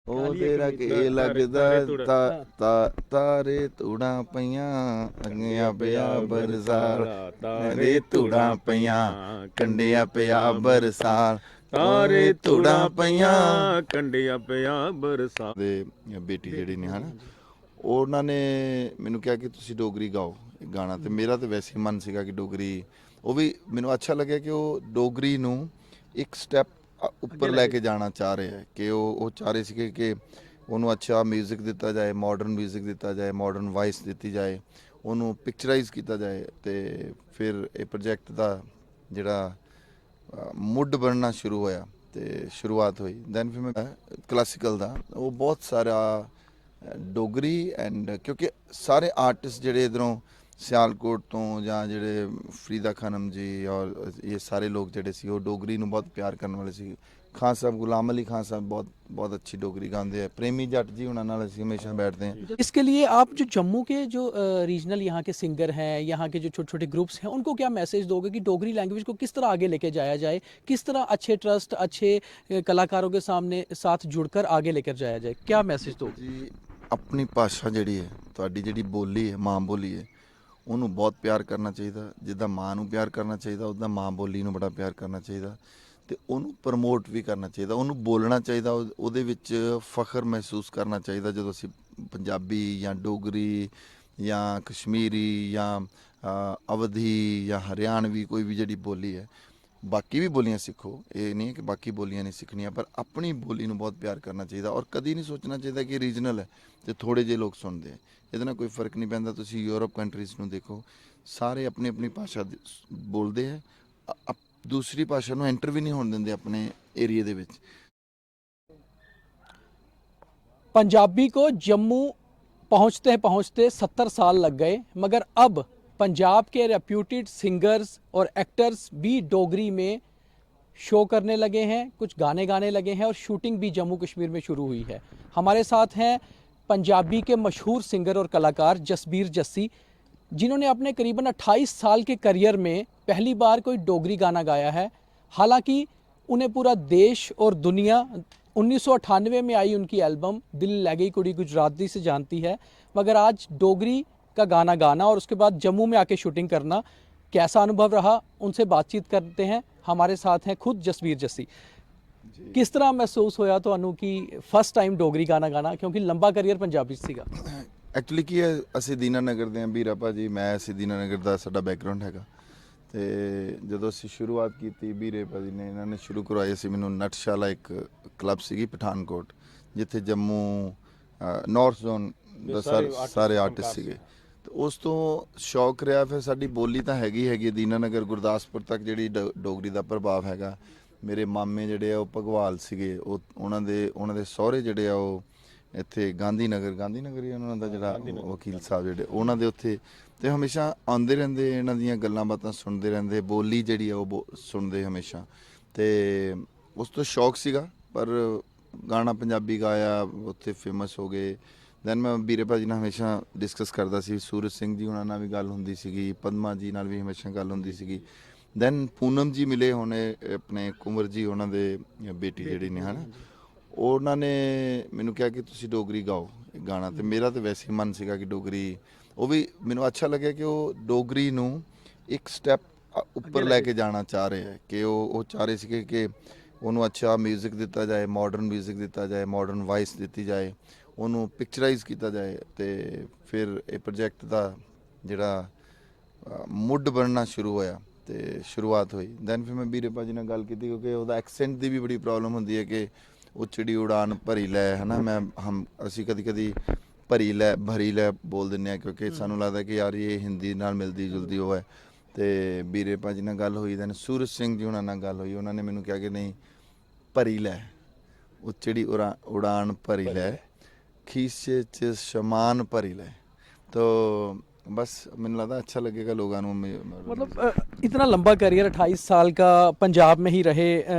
ਉਹਦੇ ਰਕੇ ਲੱਗਦਾ ਤਾਰੇ ਧੂੜਾਂ ਪਈਆਂ ਕੰਡਿਆਂ ਪਿਆ ਬਰਸਾਰ ਤਾਰੇ ਧੂੜਾਂ ਪਈਆਂ ਕੰਡਿਆਂ ਪਿਆ ਬਰਸਾਰ ਤਾਰੇ ਧੂੜਾਂ ਪਈਆਂ ਕੰਡਿਆਂ ਪਿਆ ਬਰਸਾ ਦੇ ਬੇਟੀ ਜਿਹੜੀ ਨੇ ਹਨਾ ਉਹਨਾਂ ਨੇ ਮੈਨੂੰ ਕਿਹਾ ਕਿ ਤੁਸੀਂ ਡੋਗਰੀ ਗਾਓ ਗਾਣਾ ਤੇ ਮੇਰਾ ਤਾਂ ਵੈਸੇ ਹੀ ਮਨ ਸੀਗਾ ਕਿ ਡੋਗਰੀ ਉਹ ਵੀ ਮੈਨੂੰ ਅੱਛਾ ਲੱਗਿਆ ਕਿ ਉਹ ਡੋਗਰੀ ਨੂੰ ਇੱਕ ਸਟੈਪ ਉੱਪਰ ਲੈ ਕੇ ਜਾਣਾ ਚਾਹ ਰਹੇ ਹੈ ਕਿ ਉਹ ਚਾਹ ਰਹੇ ਸੀਗੇ ਕਿ ਉਹਨੂੰ ਅੱਛਾ 뮤직 ਦਿੱਤਾ ਜਾਏ ਮਾਡਰਨ 뮤직 ਦਿੱਤਾ ਜਾਏ ਮਾਡਰਨ ਵਾਇਸ ਦਿੱਤੀ ਜਾਏ ਉਹਨੂੰ ਪਿਕਚਰਾਈਜ਼ ਕੀਤਾ ਜਾਏ ਤੇ ਫਿਰ ਇਹ ਪ੍ਰੋਜੈਕਟ ਦਾ ਜਿਹੜਾ ਮੁੱਢ ਬਣਨਾ ਸ਼ੁਰੂ ਹੋਇਆ ਤੇ ਸ਼ੁਰੂਆਤ ਹੋਈ ਦੈਨ ਫਿਰ ਮੈਂ ਕਲਾਸੀਕਲ ਦਾ ਉਹ ਬਹੁਤ ਸਾਰਾ ਡੋਗਰੀ ਐਂਡ ਕਿਉਂਕਿ ਸਾਰੇ ਆਰਟਿਸਟ ਜਿਹੜੇ ਇਧਰੋਂ ਸਿਆਲਕੋਟ ਤੋਂ ਜਾਂ ਜਿਹੜੇ ਫਰੀਦਾ ਖਾਨਮ ਜੀ ਔਰ ਇਹ ਸਾਰੇ ਲੋਕ ਜਿਹੜੇ ਸੀ ਉਹ ਡੋਗਰੀ ਨੂੰ ਬਹੁਤ ਪਿਆਰ ਕਰਨ ਵਾਲੇ ਸੀ ਖਾਨ साहब गुलाम अली खान साहब बहुत अच्छी डोगरी गाते हैं प्रेमी जट जी उन्होंने नाल ਅਸੀਂ हमेशा बैठते हैं इसके लिए आप जो जम्मू के जो रीजनल यहाँ के सिंगर हैं यहाँ के जो छोटे छोटे ग्रुप्स हैं उनको क्या मैसेज दोगे कि डोगरी लैंग्वेज को किस तरह आगे लेके जाया जाए किस तरह अच्छे ट्रस्ट अच्छे कलाकारों के सामने साथ जुड़कर आगे लेकर जाया जाए क्या मैसेज दोगे जी अपनी भाषा ਜਿਹੜੀ ਹੈ ਤੁਹਾਡੀ ਜਿਹੜੀ ਬੋਲੀ ਹੈ ਮਾਂ ਬੋਲੀ ਹੈ ਉਹਨੂੰ ਬਹੁਤ ਪਿਆਰ ਕਰਨਾ ਚਾਹੀਦਾ ਜਿੱਦਾਂ ਮਾਂ ਨੂੰ ਪਿਆਰ ਕਰਨਾ ਚਾਹੀਦਾ ਉੱਦਾਂ ਮਾਂ ਬੋਲੀ ਨੂੰ ਬੜਾ ਪਿਆਰ ਕਰਨਾ ਚਾਹੀਦਾ ਤੇ ਉਹਨੂੰ ਪ੍ਰਮੋਟ ਵੀ ਕਰਨਾ ਚਾਹੀਦਾ ਉਹਨੂੰ ਬੋਲਣਾ ਚਾਹੀਦਾ ਉਹਦੇ ਵਿੱਚ ਫਖਰ ਮਹਿਸੂਸ ਕਰਨਾ ਚਾਹੀਦਾ ਜਦੋਂ ਅਸੀਂ ਪੰਜਾਬੀ ਜਾਂ ਡੋਗਰੀ ਜਾਂ ਕਸ਼ਮੀਰੀ ਜਾਂ ਅਵਧੀ ਜਾਂ ਹਰਿਆਣਵੀ ਕੋਈ ਵੀ ਜਿਹੜੀ ਬੋਲੀ ਹੈ ਬਾਕੀ ਵੀ ਬੋਲੀਆਂ ਸਿੱਖੋ ਇਹ ਨਹੀਂ ਕਿ ਬਾਕੀ ਬੋਲੀਆਂ ਨਹੀਂ ਸਿੱਖਣੀਆਂ ਪਰ ਆਪਣੀ ਬੋਲੀ ਨੂੰ ਬਹੁਤ ਪਿਆਰ ਕਰਨਾ ਚਾਹੀਦਾ ਔਰ ਕਦੀ ਨਹੀਂ ਸੋਚਣਾ ਚਾਹੀਦਾ ਕਿ ਰੀਜਨਲ ਹੈ ਤੇ ਥੋੜੇ ਜਿਹੇ ਲੋਕ ਸੁਣਦੇ ਆ ਇਹਦੇ ਨਾਲ ਕੋਈ ਫਰਕ ਨਹੀਂ ਪੈਂਦਾ ਤੁਸੀਂ ਯੂਰਪ ਕੰਟਰੀਜ਼ ਨੂੰ ਦੇਖੋ ਸਾਰੇ ਆਪਣੀ ਆਪਣੀ ਭਾਸ਼ਾ ਬੋਲਦੇ ਆ दूसरी भाषा ਨੂੰ एंटर भी नहीं होने देंगे अपने एरिए दे विच पंजाबी को जम्मू पहुंचते 70 साल लग गए मगर अब पंजाब के रेप्यूटेड सिंगर्स और एक्टर्स भी डोगरी में शो करने लगे हैं कुछ गाने गाने लगे हैं और शूटिंग भी जम्मू कश्मीर में शुरू हुई है हमारे साथ हैं पंजाबी के मशहूर सिंगर और कलाकार जसबीर जस्सी जिन्होंने अपने करीबन 28 साल के करियर में पहली बार कोई डोगरी गाना गाया है हालांकि उन्हें पूरा देश और दुनिया 1998 में आई उनकी एल्बम दिल लै गई कुड़ी गुजराती से जानती है मगर आज डोगरी का गाना गाना और उसके बाद जम्मू में आके शूटिंग करना कैसा अनुभव रहा उनसे बातचीत करते हैं हमारे साथ हैं खुद जसबीर जस्सी किस तरह महसूस होया तो कि फर्स्ट टाइम डोगरी गाना गाना क्योंकि लंबा करियर पंजाबी सीगा ਐਕਚੁਅਲੀ ਕੀ ਹੈ ਅਸੀਂ ਦੀਨਾਨਗਰ ਦੇ ਹਾਂ ਵੀਰਾ ਭਾਜੀ ਮੈਂ ਅਸੀਂ ਦੀਨਾਨਗਰ ਦਾ ਸਾਡਾ ਬੈਕਗ੍ਰਾਉਂਡ ਹੈਗਾ ਤੇ ਜਦੋਂ ਅਸੀਂ ਸ਼ੁਰੂਆਤ ਕੀਤੀ ਵੀਰੇ ਭਾਜੀ ਨੇ ਇਹਨਾਂ ਨੇ ਸ਼ੁਰੂ ਕਰਵਾਈ ਸੀ ਮੈਨੂੰ ਨਟਸ਼ਾਲਾ ਇੱਕ ਕਲੱਬ ਸੀਗੀ ਪਠਾਨਕੋਟ ਜਿੱਥੇ ਜੰਮੂ ਨਾਰਥ ਜ਼ੋਨ ਦਾ ਸਾਰੇ ਆਰਟਿਸਟ ਸੀਗੇ ਤੇ ਉਸ ਤੋਂ ਸ਼ੌਕ ਰਿਹਾ ਫਿਰ ਸਾਡੀ ਬੋਲੀ ਤਾਂ ਹੈਗੀ ਦੀਨਾਨਗਰ ਗੁਰਦਾਸਪੁਰ ਤੱਕ ਜਿਹੜੀ ਡੋਗਰੀ ਦਾ ਪ੍ਰਭਾਵ ਹੈਗਾ ਮੇਰੇ ਮਾਮੇ ਜਿਹੜੇ ਆ ਉਹ ਭਗਵਾਲ ਸੀਗੇ ਉਹ ਉਹਨਾਂ ਦੇ ਸਹੁਰੇ ਜਿਹੜੇ ਆ ਉਹ ਇੱਥੇ ਗਾਂਧੀ ਨਗਰ ਹੀ ਉਹਨਾਂ ਦਾ ਜਿਹੜਾ ਵਕੀਲ ਸਾਹਿਬ ਜਿਹੜੇ ਉਹਨਾਂ ਦੇ ਉੱਥੇ ਤੇ ਹਮੇਸ਼ਾ ਆਉਂਦੇ ਰਹਿੰਦੇ ਇਹਨਾਂ ਦੀਆਂ ਗੱਲਾਂ ਬਾਤਾਂ ਸੁਣਦੇ ਰਹਿੰਦੇ ਬੋਲੀ ਜਿਹੜੀ ਆ ਉਹ ਸੁਣਦੇ ਹਮੇਸ਼ਾ ਤੇ ਉਸ ਤੋਂ ਸ਼ੌਕ ਸੀਗਾ ਪਰ ਗਾਣਾ ਪੰਜਾਬੀ ਗਾਇਆ ਉੱਥੇ ਫੇਮਸ ਹੋ ਗਏ ਦੈਨ ਮੈਂ ਵੀਰੇ ਭਾਜੀ ਨਾਲ ਹਮੇਸ਼ਾ ਡਿਸਕਸ ਕਰਦਾ ਸੀ ਸੂਰਜ ਸਿੰਘ ਜੀ ਉਹਨਾਂ ਨਾਲ ਵੀ ਗੱਲ ਹੁੰਦੀ ਸੀਗੀ ਪਦਮਾ ਜੀ ਨਾਲ ਵੀ ਹਮੇਸ਼ਾ ਗੱਲ ਹੁੰਦੀ ਸੀਗੀ ਦੈਨ ਪੂਨਮ ਜੀ ਮਿਲੇ ਹੋਣੇ ਆਪਣੇ ਕੁੰਵਰ ਜੀ ਉਹਨਾਂ ਦੇ ਬੇਟੀ ਜਿਹੜੀ ਨੇ ਹਨਾ ਉਹਨਾਂ ਨੇ ਮੈਨੂੰ ਕਿਹਾ ਕਿ ਤੁਸੀਂ ਡੋਗਰੀ ਗਾਓ ਗਾਣਾ ਤੇ ਮੇਰਾ ਤਾਂ ਵੈਸੇ ਹੀ ਮਨ ਸੀਗਾ ਕਿ ਡੋਗਰੀ ਉਹ ਵੀ ਮੈਨੂੰ ਅੱਛਾ ਲੱਗਿਆ ਕਿ ਉਹ ਡੋਗਰੀ ਨੂੰ ਇੱਕ ਸਟੈਪ ਉੱਪਰ ਲੈ ਕੇ ਜਾਣਾ ਚਾਹ ਰਹੇ ਹੈ ਕਿ ਉਹ ਚਾਹ ਰਹੇ ਸੀਗੇ ਕਿ ਉਹਨੂੰ ਅੱਛਾ 뮤직 ਦਿੱਤਾ ਜਾਏ ਮਾਡਰਨ 뮤직 ਦਿੱਤਾ ਜਾਏ ਮਾਡਰਨ ਵਾਇਸ ਦਿੱਤੀ ਜਾਏ ਉਹਨੂੰ ਪਿਕਚਰਾਈਜ਼ ਕੀਤਾ ਜਾਏ ਤੇ ਫਿਰ ਇਹ ਪ੍ਰੋਜੈਕਟ ਦਾ ਜਿਹੜਾ ਮੁੱਢ ਬਣਨਾ ਸ਼ੁਰੂ ਹੋਇਆ ਤੇ ਸ਼ੁਰੂਆਤ ਹੋਈ ਦੈਨ ਫਿਰ ਮੈਂ ਵੀਰੇ ਭਾਜੀ ਨਾਲ ਗੱਲ ਕੀਤੀ ਕਿਉਂਕਿ ਉਹਦਾ ਐਕਸੈਂਟ ਦੀ ਵੀ ਬੜੀ ਪ੍ਰੋਬਲਮ ਹੁੰਦੀ ਹੈ ਕਿ ਉਚੜੀ ਉਡਾਨ ਭਰੀ ਲੈ ਹੈ ਨਾ ਅਸੀਂ ਕਦੀ ਭਰੀ ਲੈ ਬੋਲ ਦਿੰਦੇ ਹਾਂ ਕਿਉਂਕਿ ਸਾਨੂੰ ਲੱਗਦਾ ਕਿ ਯਾਰ ਇਹ ਹਿੰਦੀ ਨਾਲ ਮਿਲਦੀ ਜੁਲਦੀ ਉਹ ਹੈ ਤੇ ਵੀਰੇ ਭਾਜੀ ਨਾਲ ਗੱਲ ਹੋਈ ਦੈਨ ਸੂਰਜ ਸਿੰਘ ਜੀ ਉਹਨਾਂ ਨਾਲ ਗੱਲ ਹੋਈ ਉਹਨਾਂ ਨੇ ਮੈਨੂੰ ਕਿਹਾ ਕਿ ਨਹੀਂ ਭਰੀ ਲੈ ਉਚੜੀ ਉਡਾਨ ਭਰੀ ਲੈ ਖੀਸੇ 'ਚ ਸ਼ਮਾਨ ਭਰੀ ਲੈ ਤੋ बस मैंने लगा अच्छा लगेगा लोगों को मतलब इतना लंबा करियर 28 साल का पंजाब में ही रहे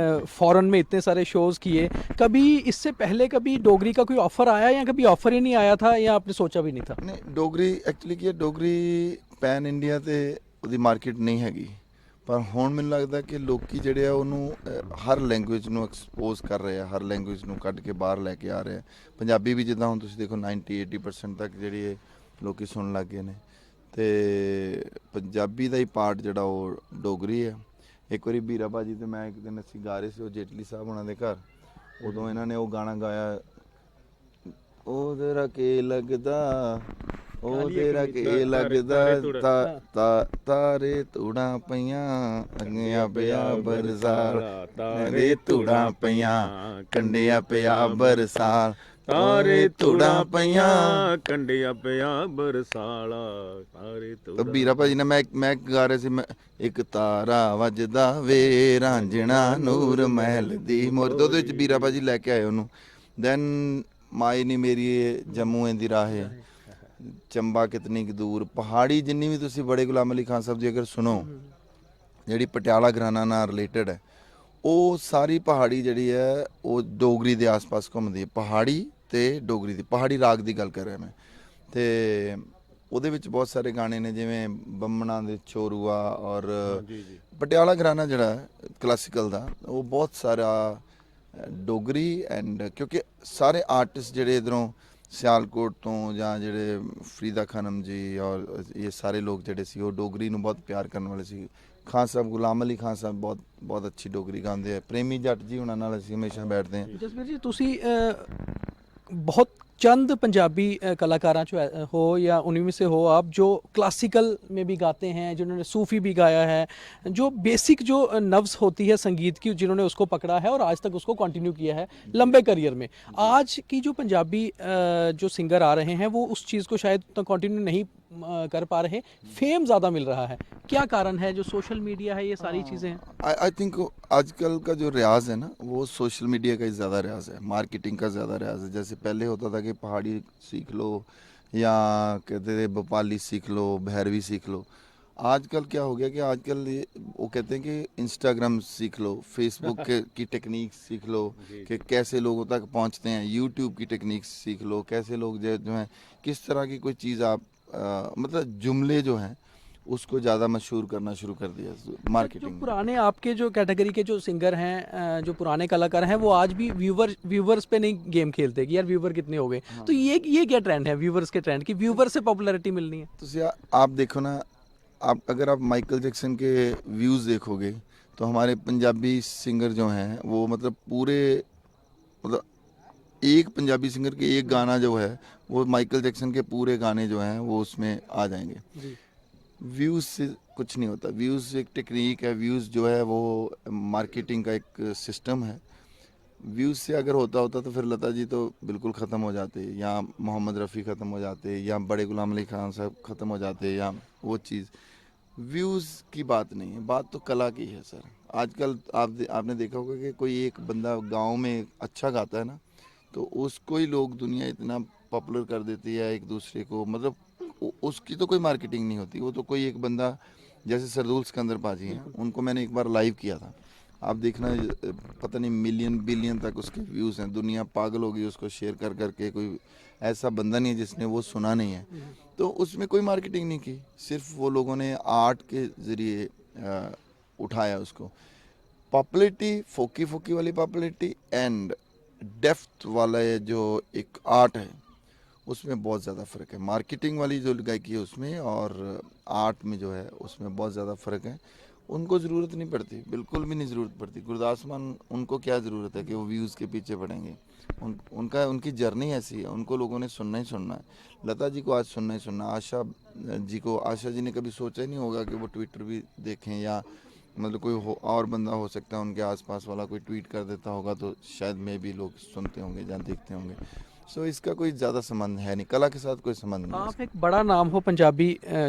फॉरेन में इतने सारे शोज़ किए कभी इससे पहले कभी डोगरी का कोई ऑफ़र आया या कभी ऑफ़र ही नहीं आया था या आपने सोचा भी नहीं था नहीं डोगरी एक्चुअली की डोगरी पैन इंडिया ते ਉਹਦੀ ਮਾਰਕੀਟ ਨਹੀਂ ਹੈਗੀ ਪਰ ਹੁਣ ਮੈਨੂੰ ਲੱਗਦਾ ਕਿ ਲੋਕੀ ਜਿਹੜੇ ਆ ਉਹਨੂੰ ਹਰ ਲੈਂਗੁਏਜ ਨੂੰ ਐਕਸਪੋਜ਼ ਕਰ ਰਹੇ ਆ, ਹਰ ਲੈਂਗੁਏਜ ਨੂੰ ਕੱਢ ਕੇ ਬਾਹਰ ਲੈ ਕੇ ਆ ਰਹੇ ਆ। ਪੰਜਾਬੀ ਵੀ ਜਿੱਦਾਂ ਹੁਣ ਤੁਸੀਂ ਦੇਖੋ 90-80% ਤੱਕ ਜਿਹੜੀ ਇਹ ਲੋਕੀ ਸੁਣਨ ਲੱਗ ਗਏ ਨੇ, ਤੇ ਪੰਜਾਬੀ ਦਾ ਹੀ ਪਾਰਟ ਜਿਹੜਾ ਉਹ ਡੋਗਰੀ ਹੈ। ਇੱਕ ਵਾਰੀ ਵੀਰਾ ਭਾਜੀ ਤੇ ਮੈਂ ਇੱਕ ਦਿਨ ਅਸੀਂ ਗਾ ਰਹੇ ਸੀ ਉਹ ਜੇਟਲੀ ਸਾਹਿਬ ਉਹਨਾਂ ਦੇ ਘਰ, ਉਦੋਂ ਇਹਨਾਂ ਨੇ ਉਹ ਗਾਣਾ ਗਾਇਆ, ਉਹ ਤੇਰਾ ਕੀ ਲੱਗਦਾ, ਉਹ ਤੇਰਾ ਕੀ ਲੱਗਦਾ, ਤਾਰੇ ਧੂੜਾਂ ਪਈਆਂ ਅੰਗਿਆ ਪਿਆ ਬਰਸਾਲ, ਤਾਰੇ ਧੂੜਾਂ ਪਈਆਂ ਕੰਡਿਆ ਪਿਆ ਬਰਸਾਲ, ਤਾਰੇ ਧੂੜਾਂ ਪਈਆਂ ਕੰਡਿਆ ਪਿਆ ਬਰਸਾਲਾ, ਤਾਰੇ ਤਾਂ ਧੂੜਾਂ। ਵੀਰਾ ਭਾਜੀ ਨੇ ਮੈਂ ਗਾ ਰਿਹਾ ਸੀ, ਮੈਂ ਇੱਕ ਤਾਰਾ ਵੱਜਦਾ ਵੇ ਰਾਂਝਣਾ ਨੂਰ ਮਹਿਲ ਦੀ ਮੋਰ, ਉਹਦੇ ਵਿੱਚ ਵੀਰਾ ਭਾਜੀ ਲੈ ਕੇ ਆਏ ਉਹਨੂੰ। ਦੈਨ ਮਾਈ ਨੀ ਮੇਰੀ ਜੰਮੂ ਦੀ ਰਾਹੇ, ਚੰਬਾ ਕਿਤਨੀ ਕੁ ਦੂਰ, ਪਹਾੜੀ ਜਿੰਨੀ ਵੀ ਤੁਸੀਂ ਬੜੇ ਗੁਲਾਮ ਅਲੀ ਖਾਨ ਸਾਹਿਬ ਦੀ ਅਗਰ ਸੁਣੋ, ਜਿਹੜੀ ਪਟਿਆਲਾ ਘਰਾਣਾ ਨਾਲ ਰਿਲੇਟਡ ਹੈ, ਉਹ ਸਾਰੀ ਪਹਾੜੀ ਜਿਹੜੀ ਹੈ ਉਹ ਡੋਗਰੀ ਦੇ ਆਸ-ਪਾਸ ਘੁੰਮਦੀ ਹੈ। ਪਹਾੜੀ ਤੇ ਡੋਗਰੀ ਦੀ, ਪਹਾੜੀ ਰਾਗ ਦੀ ਗੱਲ ਕਰ ਰਿਹਾ ਮੈਂ, ਤੇ ਉਹਦੇ ਵਿੱਚ ਬਹੁਤ ਸਾਰੇ ਗਾਣੇ ਨੇ ਜਿਵੇਂ ਬੰਮਣਾ ਦੇ ਚੋਰੂਆ ਔਰ ਪਟਿਆਲਾ ਘਰਾਣਾ ਜਿਹੜਾ ਕਲਾਸੀਕਲ ਦਾ, ਉਹ ਬਹੁਤ ਸਾਰਾ ਡੋਗਰੀ ਐਂਡ ਕਿਉਂਕਿ ਸਾਰੇ ਆਰਟਿਸਟ ਜਿਹੜੇ ਇਧਰੋਂ ਸਿਆਲਕੋਟ ਤੋਂ ਜਾਂ ਜਿਹੜੇ ਫਰੀਦਾ ਖਾਨਮ ਜੀ ਔਰ ਇਹ ਸਾਰੇ ਲੋਕ ਜਿਹੜੇ ਸੀ ਉਹ ਡੋਗਰੀ ਨੂੰ ਬਹੁਤ ਪਿਆਰ ਕਰਨ ਵਾਲੇ ਸੀ। ਖਾਨ ਸਾਹਿਬ ਗੁਲਾਮ ਅਲੀ ਖਾਨ ਸਾਹਿਬ ਬਹੁਤ ਅੱਛੀ ਡੋਗਰੀ ਗਾਉਂਦੇ ਆ। ਪ੍ਰੇਮੀ ਜੱਟ ਜੀ ਉਹਨਾਂ ਨਾਲ ਅਸੀਂ ਹਮੇਸ਼ਾ ਬੈਠਦੇ ਹਾਂ। जसवीर जी तुसी बहुत चंद पंजाबी कलाकारां चो हो या उन्हीं में से हो आप जो क्लासिकल में भी गाते हैं, जिन्होंने सूफ़ी भी गाया है, जो बेसिक जो नव्स होती है संगीत की जिन्होंने उसको पकड़ा है और आज तक उसको कंटिन्यू किया है लंबे करियर में। आज की जो पंजाबी जो सिंगर आ रहे हैं वो उस चीज़ को शायद तो कंटिन्यू नहीं कर पा रहे, फेम ज़्यादा मिल रहा है, क्या कारण है? जो सोशल मीडिया है, ये सारी चीज़ें हैं। आई थिंक आजकल का जो रियाज है ना वो सोशल मीडिया का ही ज़्यादा रियाज है, मार्केटिंग का ज़्यादा रियाज है। जैसे पहले होता था कि पहाड़ी सीख लो या कहते थे भोपाली सीख लो, भैरवी सीख लो। आजकल क्या हो गया कि आजकल वो कहते हैं कि इंस्टाग्राम सीख लो, फेसबुक की टेक्निक सीख लो कि कैसे लोगों तक पहुंचते हैं, यूट्यूब की टेक्निक सीख लो, कैसे लोग जो हैं किस तरह की कोई चीज़ आप मतलब जुमले जो हैं उसको ज़्यादा मशहूर करना शुरू कर दिया जो मार्केटिंग। पुराने आपके जो कैटेगरी के जो सिंगर हैं, जो पुराने कलाकार हैं, वो आज भी व्यूवर्स पे नहीं गेम खेलते कि यार व्यूवर कितने हो गए। तो ये क्या ट्रेंड है व्यूवर्स के ट्रेंड की, व्यूवर से पॉपुलैरिटी मिलनी है? तो आप देखो ना, आप अगर आप माइकल जैक्सन के व्यूज़ देखोगे तो हमारे पंजाबी सिंगर जो हैं वो मतलब पूरे मतलब एक पंजाबी सिंगर के एक गाना जो है वो माइकल जैक्सन के पूरे गाने जो हैं वो उसमें आ जाएंगे। व्यूज़ से कुछ नहीं होता, व्यूज़ एक टेक्निक है, व्यूज़ जो है वो मार्केटिंग का एक सिस्टम है। व्यूज़ से अगर होता तो फिर लता जी तो बिल्कुल ख़त्म हो जाते, या मोहम्मद रफ़ी ख़त्म हो जाते, या बड़े गुलाम अली खान साहब ख़त्म हो जाते, या वो चीज़। व्यूज़ की बात नहीं है, बात तो कला की है सर। आजकल आपने देखा होगा कि कोई एक बंदा गांव में अच्छा गाता है ना तो उसको ही लोग दुनिया इतना पॉपुलर कर देती है एक दूसरे को, मतलब उसकी तो कोई मार्केटिंग नहीं होती। वो तो कोई एक बंदा जैसे सरदूल सिकंदर पाजी हैं, उनको मैंने एक बार लाइव किया था, आप देखना पता नहीं मिलियन बिलियन तक उसके व्यूज़ हैं, दुनिया पागल होगी उसको शेयर कर करके, कोई ऐसा बंदा नहीं है जिसने वो सुना नहीं है। तो उसमें कोई मार्केटिंग नहीं की, सिर्फ वो लोगों ने आर्ट के ज़रिए उठाया उसको। पॉपुलैरिटी फोकी फोकी वाली पॉपुलैरिटी एंड डेप्थ वाला जो एक आर्ट है उसमें बहुत ज़्यादा फ़र्क है। मार्केटिंग वाली जो गायकी है उसमें और आर्ट में जो है उसमें बहुत ज़्यादा फ़र्क है। उनको ज़रूरत नहीं पड़ती, बिल्कुल भी नहीं ज़रूरत पड़ती। गुरदास मान उनको क्या ज़रूरत है कि वो व्यूज़ के पीछे पड़ेंगे। उनकी जर्नी ऐसी है, उनको लोगों ने सुनना ही सुनना है। लता जी को आज सुनना ही सुनना, आशा जी ने कभी सोचा ही नहीं होगा कि वो ट्विटर भी देखें, या मतलब कोई और बंदा हो सकता है उनके आसपास वाला कोई ट्वीट कर देता होगा तो शायद में भी लोग सुनते होंगे या देखते होंगे। सो इसका कोई ज़्यादा संबंध है नहीं, कला के साथ कोई संबंध नहीं। आप एक बड़ा नाम हो पंजाबी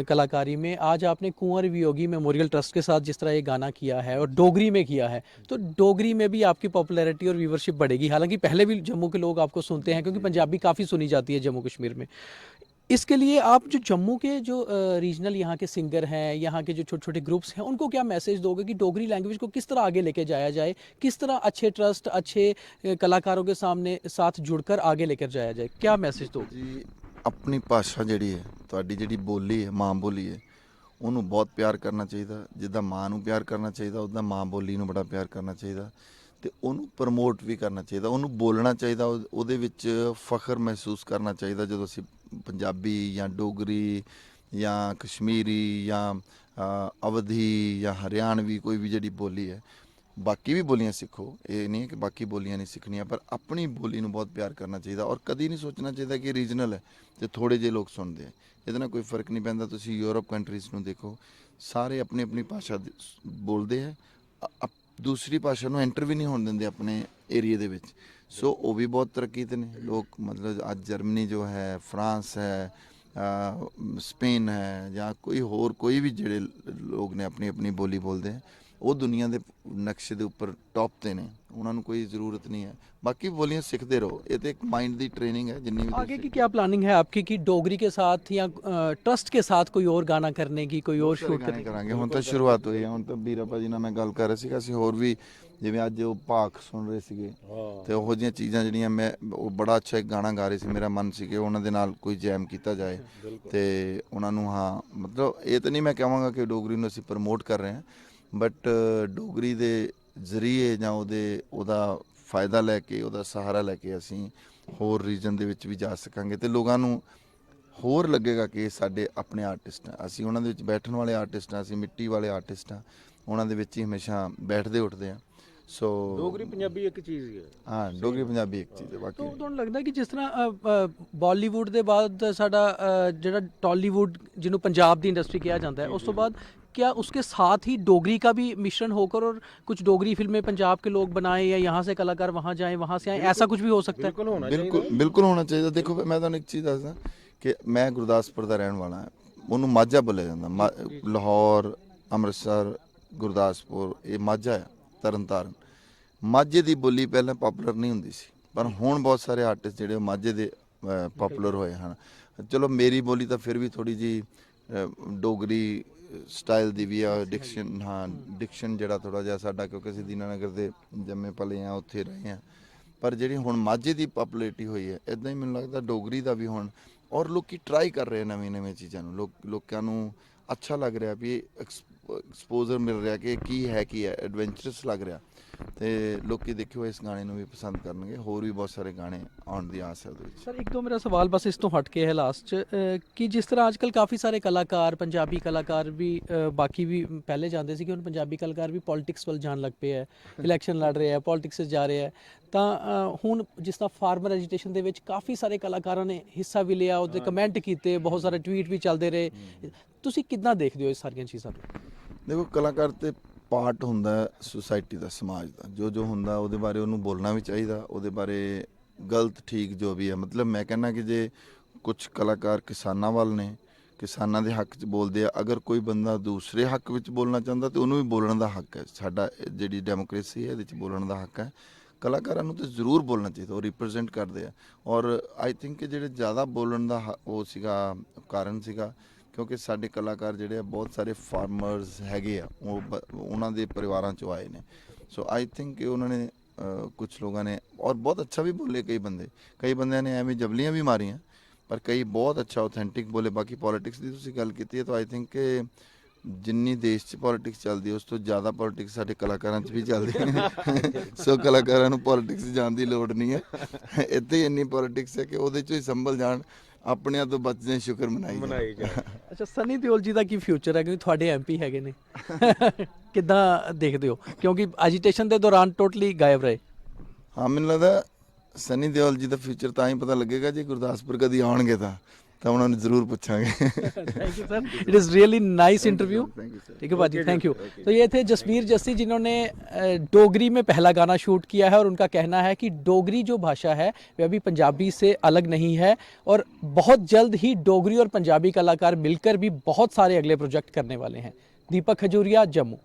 कलाकारी में, आज आपने कुंवर वियोगी मेमोरियल ट्रस्ट के साथ जिस तरह ये गाना किया है और डोगरी में किया है, तो डोगरी में भी आपकी पॉपुलैरिटी और व्यूवरशिप बढ़ेगी। हालांकि पहले भी जम्मू के लोग आपको सुनते हैं क्योंकि पंजाबी काफ़ी सुनी जाती है जम्मू कश्मीर में। इसके लिए आप जो जम्मू के जो रीजनल यहाँ के सिंगर हैं, यहाँ के जो छोटे छोटे ग्रुप्स हैं, उनको क्या मैसेज दोगे कि डोगरी लैंग्वेज को किस तरह आगे लेके जाया जाए, किस तरह अच्छे ट्रस्ट, अच्छे कलाकारों के सामने साथ जुड़कर आगे लेकर जाया जाए, क्या मैसेज दोगे? जी अपनी भाषा जिहड़ी है, तुहाडी जिहड़ी बोली है, मां बोली है, ਉਹਨੂੰ ਬਹੁਤ ਪਿਆਰ ਕਰਨਾ ਚਾਹੀਦਾ। ਜਿੱਦਾਂ ਮਾਂ ਨੂੰ ਪਿਆਰ ਕਰਨਾ ਚਾਹੀਦਾ, ਉੱਦਾਂ ਮਾਂ ਬੋਲੀ ਨੂੰ ਬੜਾ ਪਿਆਰ ਕਰਨਾ ਚਾਹੀਦਾ ਤੇ ਉਹਨੂੰ ਪ੍ਰਮੋਟ ਵੀ ਕਰਨਾ ਚਾਹੀਦਾ, ਉਹਨੂੰ ਬੋਲਣਾ ਚਾਹੀਦਾ, ਉਹਦੇ ਵਿੱਚ ਫਖਰ ਮਹਿਸੂਸ ਕਰਨਾ ਚਾਹੀਦਾ। ਜਦੋਂ ਅਸੀਂ ਪੰਜਾਬੀ ਜਾਂ ਡੋਗਰੀ ਜਾਂ ਕਸ਼ਮੀਰੀ ਜਾਂ ਅਵਧੀ ਜਾਂ ਹਰਿਆਣਵੀ ਕੋਈ ਵੀ ਜਿਹੜੀ ਬੋਲੀ ਹੈ, ਬਾਕੀ ਵੀ ਬੋਲੀਆਂ ਸਿੱਖੋ, ਇਹ ਨਹੀਂ ਹੈ ਕਿ ਬਾਕੀ ਬੋਲੀਆਂ ਨਹੀਂ ਸਿੱਖਣੀਆਂ, ਪਰ ਆਪਣੀ ਬੋਲੀ ਨੂੰ ਬਹੁਤ ਪਿਆਰ ਕਰਨਾ ਚਾਹੀਦਾ। ਔਰ ਕਦੀ ਨਹੀਂ ਸੋਚਣਾ ਚਾਹੀਦਾ ਕਿ ਰੀਜਨਲ ਹੈ ਤੇ ਥੋੜ੍ਹੇ ਜਿਹੇ ਲੋਕ ਸੁਣਦੇ ਆ, ਇਹਦੇ ਨਾਲ ਕੋਈ ਫਰਕ ਨਹੀਂ ਪੈਂਦਾ। ਤੁਸੀਂ ਯੂਰਪ ਕੰਟਰੀਜ਼ ਨੂੰ ਦੇਖੋ, ਸਾਰੇ ਆਪਣੀ ਆਪਣੀ ਭਾਸ਼ਾ ਬੋਲਦੇ ਹੈ, ਦੂਸਰੀ ਭਾਸ਼ਾ ਨੂੰ ਐਂਟਰ ਵੀ ਨਹੀਂ ਹੋਣ ਦਿੰਦੇ ਆਪਣੇ ਏਰੀਏ ਦੇ ਵਿੱਚ। ਸੋ ਉਹ ਵੀ ਬਹੁਤ ਤਰੱਕੀ ਤੇ ਨੇ ਲੋਕ। ਮਤਲਬ ਅੱਜ ਜਰਮਨੀ ਜੋ ਹੈ, ਫਰਾਂਸ ਹੈ, ਸਪੇਨ ਹੈ ਜਾਂ ਕੋਈ ਵੀ ਜਿਹੜੇ ਲੋਕ ਨੇ ਆਪਣੀ ਆਪਣੀ ਬੋਲੀ ਬੋਲਦੇ ਹੈ, ਉਹ ਦੁਨੀਆ ਦੇ ਨਕਸ਼ੇ ਦੇ ਉੱਪਰ ਟੌਪ ਤੇ ਨੇ। ਉਹਨਾਂ ਨੂੰ ਕੋਈ ज़रूरत नहीं है, बाकी बोलियां सीखते रहो। ये तो एक माइंड दी ट्रेनिंग है जिन्नी भी आगे की क्या प्लानिंग है आपकी कि डोगरी के साथ या ट्रस्ट के साथ कोई और गाना करने की, कोई और शूट करने की? ਕਰਾਂਗੇ। ਹੁਣ ਤਾਂ ਸ਼ੁਰੂਆਤ ਹੋਈ ਹੈ। ਹੁਣ ਤਾਂ ਵੀਰਾ ਭਾਜੀ ਨਾਲ ਮੈਂ ਗੱਲ ਕਰ ਰਿਹਾ ਸੀਗਾ, ਅਸੀਂ ਹੋਰ ਵੀ ਜਿਵੇਂ ਅੱਜ ਉਹ ਭਾਖ ਸੁਣ ਰਹੇ ਸੀਗੇ ਤੇ ਉਹੋ ਜਿਹੀਆਂ ਚੀਜ਼ਾਂ ਜਿਹੜੀਆਂ ਮੈਂ ਉਹ ਬੜਾ ਅੱਛਾ ਇੱਕ ਗਾਣਾ ਗਾ ਰਹੇ ਸੀ, ਮੇਰਾ ਮਨ ਸੀ ਕਿ ਉਹਨਾਂ ਦੇ ਨਾਲ ਕੋਈ ਜੈਮ ਕੀਤਾ ਜਾਏ ਤੇ ਉਹਨਾਂ ਨੂੰ ਮਤਲਬ ਇਹ ਤਾਂ ਨਹੀਂ ਮੈਂ ਕਹਾਂਗਾ ਕਿ ਡੋਗਰੀ ਨੂੰ ਅਸੀਂ ਪ੍ਰਮੋਟ ਕਰ ਰਹੇ ਹਾਂ, ਬਟ ਡੋਗਰੀ ਦੇ ਜ਼ਰੀਏ ਜਾਂ ਉਹਦਾ ਫਾਇਦਾ ਲੈ ਕੇ, ਉਹਦਾ ਸਹਾਰਾ ਲੈ ਕੇ ਅਸੀਂ ਹੋਰ ਰੀਜਨ ਦੇ ਵਿੱਚ ਵੀ ਜਾ ਸਕਾਂਗੇ ਤੇ ਲੋਕਾਂ ਨੂੰ ਹੋਰ ਲੱਗੇਗਾ ਕਿ ਸਾਡੇ ਆਪਣੇ ਆਰਟਿਸਟ ਆ, ਅਸੀਂ ਉਹਨਾਂ ਦੇ ਵਿੱਚ ਬੈਠਣ ਵਾਲੇ ਆਰਟਿਸਟ ਆ, ਅਸੀਂ ਮਿੱਟੀ ਵਾਲੇ ਆਰਟਿਸਟ ਆ, ਉਹਨਾਂ ਦੇ ਵਿੱਚ ਹੀ ਹਮੇਸ਼ਾ ਬੈਠਦੇ ਉੱਠਦੇ ਆ। ਸੋ ਡੋਗਰੀ ਪੰਜਾਬੀ ਇੱਕ ਚੀਜ਼ ਹੀ ਹੈ। ਹਾਂ, ਡੋਗਰੀ ਪੰਜਾਬੀ ਇੱਕ ਚੀਜ਼ ਹੈ। ਬਾਕੀ ਤੁਹਾਨੂੰ ਲੱਗਦਾ ਕਿ ਜਿਸ ਤਰ੍ਹਾਂ ਬਾਲੀਵੁੱਡ ਦੇ ਬਾਅਦ ਸਾਡਾ ਜਿਹੜਾ ਟਾਲੀਵੁੱਡ ਜਿਹਨੂੰ ਪੰਜਾਬ ਦੀ ਇੰਡਸट्री किया जाता है, उस तो बाद क्या उसके साथ ही डोगरी का भी मिश्रण होकर और कुछ डोगरी फिल्में पंजाब के लोग बनाएं या यहाँ से कलाकार वहाँ जाएं, वहाँ से आएं, ऐसा कुछ भी हो सकता है? ਬਿਲਕੁਲ ਹੋਣਾ ਚਾਹੀਦਾ। ਦੇਖੋ ਮੈਂ ਤੁਹਾਨੂੰ ਇੱਕ ਚੀਜ਼ ਦੱਸਦਾ ਕਿ ਮੈਂ ਗੁਰਦਾਸਪੁਰ ਦਾ ਰਹਿਣ ਵਾਲਾ ਹਾਂ, ਉਹਨੂੰ ਮਾਝਾ ਬੋਲਿਆ ਜਾਂਦਾ। ਲਾਹੌਰ, ਅੰਮ੍ਰਿਤਸਰ, ਗੁਰਦਾਸਪੁਰ ਇਹ ਮਾਝਾ ਹੈ, ਤਰਨਤਾਰਨ। ਮਾਝੇ ਦੀ ਬੋਲੀ ਪਹਿਲਾਂ ਪਪੂਲਰ ਨਹੀਂ ਹੁੰਦੀ ਸੀ, ਪਰ ਹੁਣ ਬਹੁਤ ਸਾਰੇ ਆਰਟਿਸਟ ਜਿਹੜੇ ਮਾਝੇ ਦੇ ਪਪੂਲਰ ਹੋਏ ਹਨ। ਚਲੋ ਮੇਰੀ ਬੋਲੀ ਤਾਂ ਫਿਰ ਵੀ ਥੋੜੀ ਜੀ ਡੋਗਰੀ ਸਟਾਈਲ ਦੀ ਵੀ ਆ, ਡਿਕਸ਼ਨ ਜਿਹੜਾ ਥੋੜਾ ਜਿਹਾ ਸਾਡਾ, ਕਿਉਂਕਿ ਅਸੀਂ ਦੀਨਾਨਗਰ ਦੇ ਜੰਮੇ ਪਲੇ ਆ, ਉੱਥੇ ਰਹੇ ਆ। ਪਰ ਜਿਹੜੀ ਹੁਣ ਮਾਝੇ ਦੀ ਪਪੂਲੈਰਿਟੀ ਹੋਈ ਹੈ, ਇਦਾਂ ਹੀ ਮੈਨੂੰ ਲੱਗਦਾ ਡੋਗਰੀ ਦਾ ਵੀ ਹੁਣ, ਔਰ ਲੋਕੀ ਟਰਾਈ ਕਰ ਰਹੇ ਨਵੀਂ ਚੀਜ਼ਾਂ ਨੂੰ। ਲੋਕਾਂ ਨੂੰ ਅੱਛਾ ਲੱਗ ਰਿਹਾ ਵੀ ਐਕਸਪੋਜ਼ਰ ਮਿਲ ਰਿਹਾ ਕਿ ਕੀ ਹੈ ਐਡਵੈਂਚਰਸ ਲੱਗ ਰਿਹਾ ਤੇ ਲੋਕੀ ਦੇਖਿਓ ਇਸ ਗਾਣੇ ਨੂੰ ਵੀ ਪਸੰਦ ਕਰਨਗੇ। ਹੋਰ ਵੀ ਬਹੁਤ ਸਾਰੇ ਗਾਣੇ ਆਉਣ ਦੀ ਆਸ ਹੈ ਉਹਦੇ ਵਿੱਚ। सर एक दो मेरा सवाल बस इस तो हट के है लास्ट कि जिस तरह आजकल काफ़ी सारे कलाकार, पंजाबी कलाकार भी बाकी भी पहले जानते सी कि ਹੁਣ ਪੰਜਾਬੀ ਕਲਾਕਾਰ ਵੀ ਪੋਲਿਟਿਕਸ ਵੱਲ ਜਾਣ ਲੱਗ ਪਏ ਹੈ, ਇਲੈਕਸ਼ਨ ਲੜ ਰਹੇ ਹੈ, ਪੋਲਿਟਿਕਸ 'ਚ ਜਾ ਰਹੇ ਹੈ। ਤਾਂ ਹੁਣ ਜਿਸ ਤਰ੍ਹਾਂ ਫਾਰਮਰ ਐਜੀਟੇਸ਼ਨ ਦੇ ਵਿੱਚ ਕਾਫੀ ਸਾਰੇ ਕਲਾਕਾਰਾਂ ਨੇ ਹਿੱਸਾ ਵੀ ਲਿਆ, ਉਹਦੇ ਕਮੈਂਟ ਕੀਤੇ, ਬਹੁਤ ਸਾਰੇ ਟਵੀਟ ਵੀ ਚੱਲਦੇ ਰਹੇ। ਤੁਸੀਂ ਕਿੱਦਾਂ ਦੇਖਦੇ ਹੋ ਇਹ ਸਾਰੀਆਂ ਚੀਜ਼ਾਂ ਨੂੰ? ਦੇਖੋ, ਕਲਾਕਾਰ ਤੇ ਪਾਰਟ ਹੁੰਦਾ ਸੁਸਾਇਟੀ ਦਾ, ਸਮਾਜ ਦਾ। ਜੋ ਹੁੰਦਾ ਉਹਦੇ ਬਾਰੇ ਉਹਨੂੰ ਬੋਲਣਾ ਵੀ ਚਾਹੀਦਾ, ਉਹਦੇ ਬਾਰੇ ਗਲਤ ਠੀਕ ਜੋ ਵੀ ਹੈ। ਮਤਲਬ ਮੈਂ ਕਹਿੰਦਾ ਕਿ ਜੇ ਕੁਝ ਕਲਾਕਾਰ ਕਿਸਾਨਾਂ ਵੱਲ ਨੇ, ਕਿਸਾਨਾਂ ਦੇ ਹੱਕ 'ਚ ਬੋਲਦੇ ਆ, ਅਗਰ ਕੋਈ ਬੰਦਾ ਦੂਸਰੇ ਹੱਕ ਵਿੱਚ ਬੋਲਣਾ ਚਾਹੁੰਦਾ ਤੇ ਉਹਨੂੰ ਵੀ ਬੋਲਣ ਦਾ ਹੱਕ ਹੈ। ਸਾਡਾ ਜਿਹੜੀ ਡੈਮੋਕ੍ਰੇਸੀ ਹੈ ਇਹਦੇ 'ਚ ਬੋਲਣ ਦਾ ਹੱਕ ਹੈ। ਕਲਾਕਾਰਾਂ ਨੂੰ ਤਾਂ ਜ਼ਰੂਰ ਬੋਲਣਾ ਚਾਹੀਦਾ, ਉਹ ਰਿਪਰੈਜ਼ੈਂਟ ਕਰਦੇ ਆ। ਔਰ ਆਈ ਥਿੰਕ ਕਿ ਜਿਹੜੇ ਜ਼ਿਆਦਾ ਬੋਲਣ ਦਾ ਉਹ ਸੀਗਾ ਕਾਰਨ ਸੀਗਾ ਕਿਉਂਕਿ ਸਾਡੇ ਕਲਾਕਾਰ ਜਿਹੜੇ ਆ ਬਹੁਤ ਸਾਰੇ ਫਾਰਮਰਸ ਹੈਗੇ ਆ, ਉਹਨਾਂ ਦੇ ਪਰਿਵਾਰਾਂ 'ਚੋਂ ਆਏ ਨੇ। ਸੋ ਆਈ ਥਿੰਕ ਕਿ ਉਹਨਾਂ ਨੇ ਕੁਝ ਲੋਕਾਂ ਨੇ ਔਰ ਬਹੁਤ ਅੱਛਾ ਵੀ ਬੋਲੇ, ਕਈ ਬੰਦਿਆਂ ਨੇ ਐਵੇਂ ਜਬਲੀਆਂ ਵੀ ਮਾਰੀਆਂ, ਪਰ ਕਈ ਬਹੁਤ ਅੱਛਾ ਆਥੈਂਟਿਕ ਬੋਲੇ। ਬਾਕੀ ਪੋਲਿਟਿਕਸ ਦੀ ਤੁਸੀਂ ਗੱਲ ਕੀਤੀ ਹੈ ਤਾਂ ਆਈ ਥਿੰਕ ਕਿ ਜਿੰਨੀ ਦੇਸ਼ 'ਚ ਪੋਲਿਟਿਕਸ ਚੱਲਦੀ ਹੈ ਉਸ ਤੋਂ ਜ਼ਿਆਦਾ ਪੋਲਿਟਿਕਸ ਸਾਡੇ ਕਲਾਕਾਰਾਂ 'ਚ ਵੀ ਚੱਲਦੀ ਹੈ। ਸੋ ਕਲਾਕਾਰਾਂ ਨੂੰ ਪੋਲਿਟਿਕਸ ਜਾਣ ਦੀ ਲੋੜ ਨਹੀਂ ਹੈ। ਇੱਥੇ ਹੀ ਇੰਨੀ ਪੋਲਿਟਿਕਸ ਹੈ ਕਿ ਉਹਦੇ 'ਚੋਂ ਹੀ ਸੰਭਲ ਜਾਣ, ਆਪਣਿਆਂ ਤੋਂ ਬਚਦੇ ਸ਼ੁਕਰ ਮਨਾਈ ਜਾ। ਅੱਛਾ, ਸਨੀ ਦਿਓਲ ਜੀ ਦਾ ਕੀ ਫਿਊਚਰ ਹੈ? ਕਿਉਂਕਿ ਤੁਹਾਡੇ ਐਮਪੀ ਹੈਗੇ ਨੇ, ਕਿੱਦਾਂ ਦੇਖਦੇ ਹੋ? ਕਿਉਂਕਿ ਐਜੀਟੇਸ਼ਨ ਦੇ ਦੌਰਾਨ ਟੋਟਲੀ ਗਾਇਬ ਰਹੇ। ਹਾਂ, ਮੈਨੂੰ ਲੱਗਦਾ ਸਨੀ ਦਿਓਲ ਜੀ ਦਾ ਫਿਊਚਰ ਤਾਂ ਹੀ ਪਤਾ ਲੱਗੇਗਾ ਜੇ ਗੁਰਦਾਸਪੁਰ ਕਦੀ ਆਉਣਗੇ ਤਾਂ ਉਹਨਾਂ ਨੂੰ ਜ਼रूर पूछांगे। Thank you sir, it is really nice interview. ठीक है भाजी, थैंक यू। तो ये थे जसबीर जस्सी जिन्होंने डोगरी में पहला गाना शूट किया है और उनका कहना है कि डोगरी जो भाषा है वह अभी पंजाबी से अलग नहीं है और बहुत जल्द ही डोगरी और पंजाबी कलाकार मिलकर भी बहुत सारे अगले प्रोजेक्ट करने वाले हैं। दीपक खजूरिया, जम्मू।